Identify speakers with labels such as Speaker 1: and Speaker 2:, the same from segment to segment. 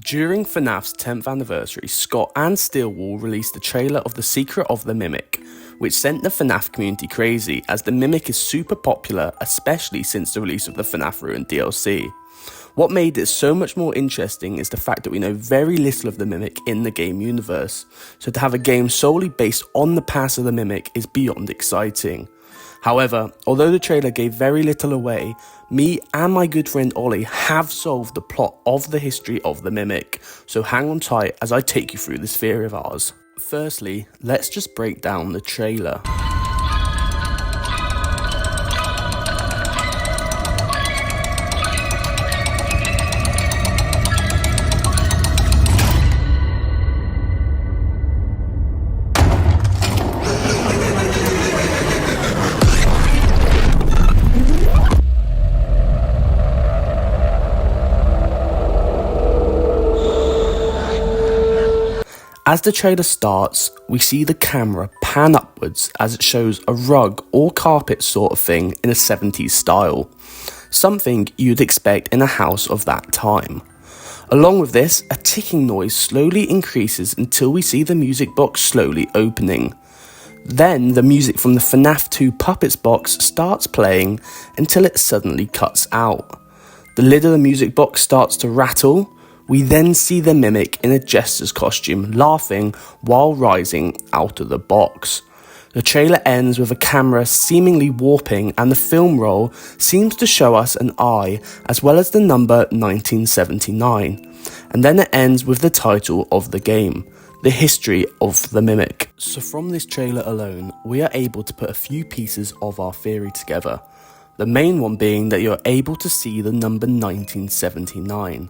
Speaker 1: During Fnaf's 10th anniversary, Scott and Stillwell released the trailer of The Secret of the Mimic, which sent the Fnaf community crazy as the Mimic is super popular, especially since the release of the Fnaf Ruined DLC. What made it so much more interesting is the fact that we know very little of the Mimic in the game universe, so to have a game solely based on the past of the Mimic is beyond exciting. However, although the trailer gave very little away, me and my good friend Ollie have solved the plot of the history of the Mimic, so hang on tight as I take you through this theory of ours. Firstly, let's just break down the trailer. As the trailer starts, we see the camera pan upwards as it shows a rug or carpet sort of thing in a 70s style, something you'd expect in a house of that time. Along with this, a ticking noise slowly increases until we see the music box slowly opening. Then the music from the Fnaf 2 Puppets box starts playing until it suddenly cuts out. The lid of the music box starts to rattle. We then see the Mimic in a jester's costume laughing while rising out of the box. The trailer ends with a camera seemingly warping and the film roll seems to show us an eye as well as the number 1979. And then it ends with the title of the game, The History of the Mimic. So from this trailer alone, we are able to put a few pieces of our theory together. The main one being that you're able to see the number 1979.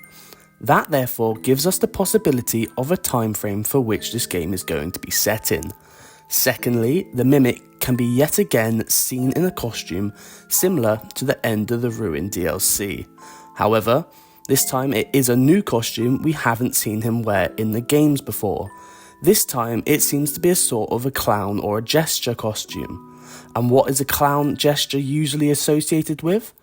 Speaker 1: That therefore gives us the possibility of a time frame for which this game is going to be set in. Secondly, the Mimic can be yet again seen in a costume similar to the end of the Ruined DLC. However, this time it is a new costume we haven't seen him wear in the games before. This time it seems to be a sort of a clown or a gesture costume. And what is a clown gesture usually associated with?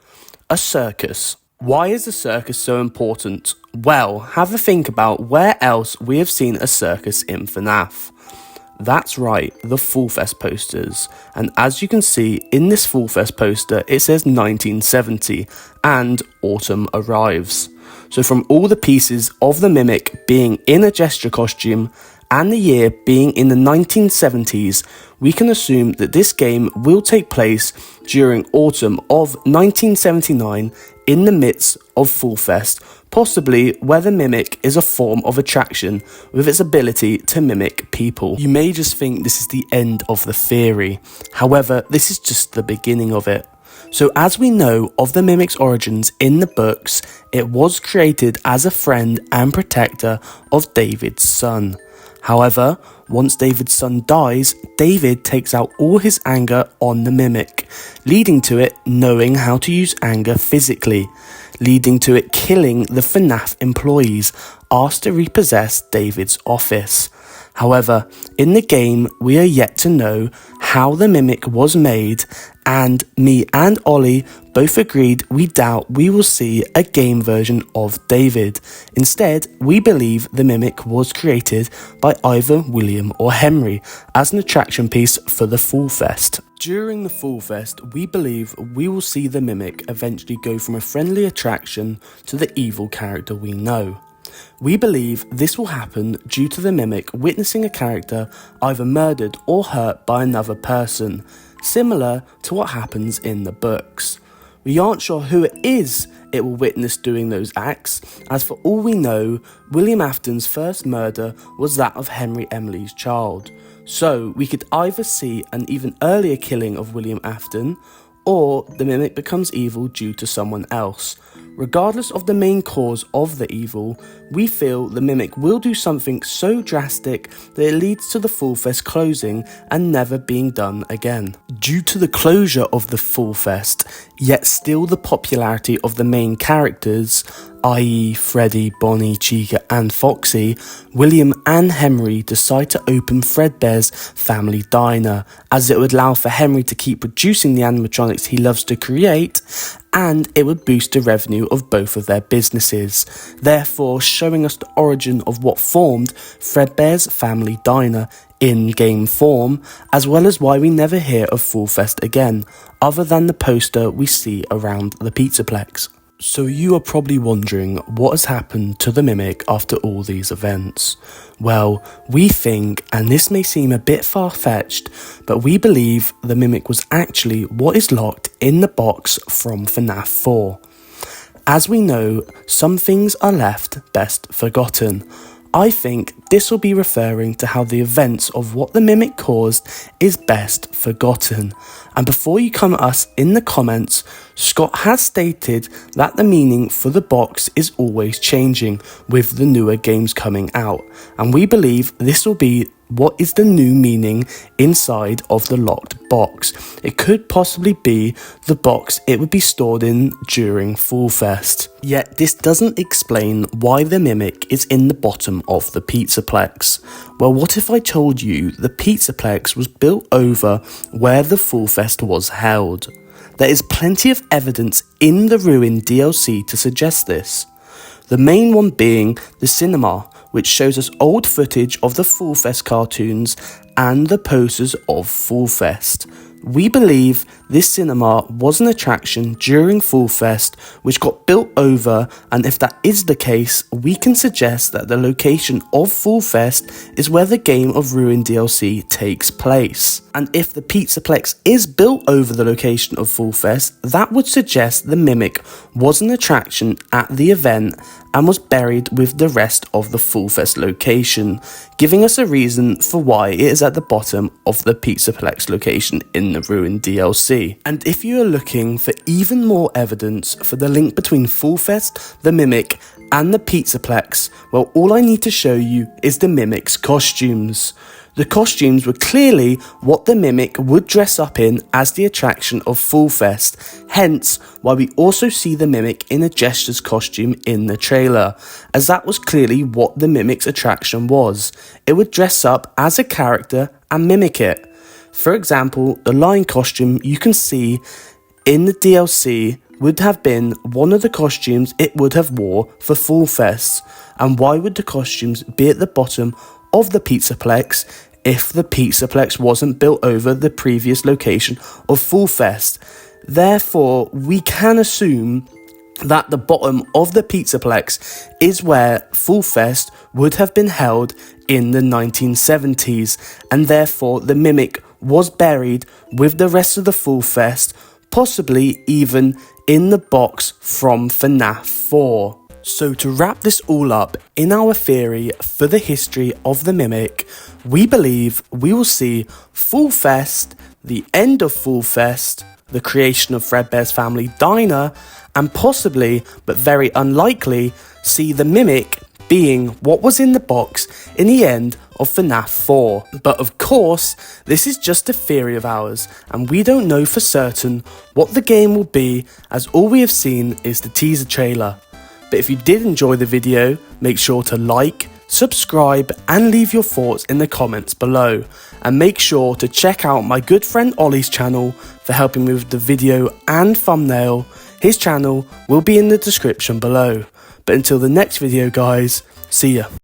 Speaker 1: A circus. Why is the circus so important? Well, have a think about where else we have seen a circus in Fnaf. That's right, the Fallfest posters. And as you can see in this Fallfest poster, it says 1970 and autumn arrives. So from all the pieces of the Mimic being in a gesture costume and the year being in the 1970s, we can assume that this game will take place during autumn of 1979 in the midst of Fallfest, possibly where the Mimic is a form of attraction with its ability to mimic people. You may just think this is the end of the theory, however, this is just the beginning of it. So as we know of the Mimic's origins in the books, it was created as a friend and protector of David's son. However, once David's son dies, David takes out all his anger on the Mimic, leading to it knowing how to use anger physically, leading to it killing the Fnaf employees asked to repossess David's office. However, in the game, we are yet to know how the Mimic was made, and me and Ollie both agreed we doubt we will see a game version of David. Instead, we believe the Mimic was created by either William or Henry as an attraction piece for the Fallfest. During the Fallfest, we believe we will see the Mimic eventually go from a friendly attraction to the evil character we know. We believe this will happen due to the Mimic witnessing a character either murdered or hurt by another person, similar to what happens in the books. We aren't sure who it is it will witness doing those acts, as for all we know, William Afton's first murder was that of Henry Emily's child. So we could either see an even earlier killing of William Afton, or the Mimic becomes evil due to someone else. Regardless of the main cause of the evil, we feel the Mimic will do something so drastic that it leads to the Fallfest closing and never being done again. Due to the closure of the Fallfest, Yet still the popularity of the main characters, i.e. Freddy, Bonnie, Chica and Foxy, William and Henry decide to open Fredbears' family diner, as it would allow for Henry to keep producing the animatronics he loves to create, and it would boost the revenue of both of their businesses, therefore showing us the origin of what formed Fredbears' family diner in-game form, as well as why we never hear of Fallfest again, other than the poster we see around the Pizzaplex. So you are probably wondering what has happened to the Mimic after all these events. Well, we think, and this may seem a bit far-fetched, but we believe the Mimic was actually what is locked in the box from Fnaf 4. As we know, some things are left best forgotten. I think this will be referring to how the events of what the Mimic caused is best forgotten. And before you come at us in the comments, Scott has stated that the meaning for the box is always changing with the newer games coming out. And we believe this will be what is the new meaning inside of the locked box. It could possibly be the box it would be stored in during Fallfest. Yet this doesn't explain why the Mimic is in the bottom of the Pizzaplex. Well, what if I told you the Pizzaplex was built over where the Fallfest was held? There is plenty of evidence in the Ruined DLC to suggest this. The main one being the cinema, which shows us old footage of the Fallfest cartoons and the posters of Fallfest. We believe this cinema was an attraction during Fallfest which got built over, and if that is the case, we can suggest that the location of Fallfest is where the Game of Ruin DLC takes place. And if the Pizzaplex is built over the location of Fallfest, that would suggest the Mimic was an attraction at the event and was buried with the rest of the Fallfest location, giving us a reason for why it is at the bottom of the Pizzaplex location in the Ruined DLC. And if you are looking for even more evidence for the link between Fallfest, the Mimic and the Pizzaplex, well, all I need to show you is the Mimic's costumes. The costumes were clearly what the Mimic would dress up in as the attraction of Fallfest, hence why we also see the Mimic in a Jester's costume in the trailer, as that was clearly what the Mimic's attraction was. It would dress up as a character and mimic it. For example, the Lion costume you can see in the DLC would have been one of the costumes it would have wore for Fallfest. And why would the costumes be at the bottom of the Pizzaplex if the Pizzaplex wasn't built over the previous location of Fallfest? Therefore, we can assume that the bottom of the Pizzaplex is where Fallfest would have been held in the 1970s, and therefore the Mimic was buried with the rest of the Fallfest, possibly even in the box from Fnaf 4. So to wrap this all up, in our theory for the history of the Mimic, we believe we will see Fallfest, the end of Fallfest, the creation of Fredbears' family diner, and possibly, but very unlikely, see the Mimic being what was in the box in the end of Fnaf 4. But of course, this is just a theory of ours, and we don't know for certain what the game will be, as all we have seen is the teaser trailer. But if you did enjoy the video, make sure to like, subscribe and leave your thoughts in the comments below. And make sure to check out my good friend Ollie's channel for helping me with the video and thumbnail. His channel will be in the description below. But until the next video guys, see ya.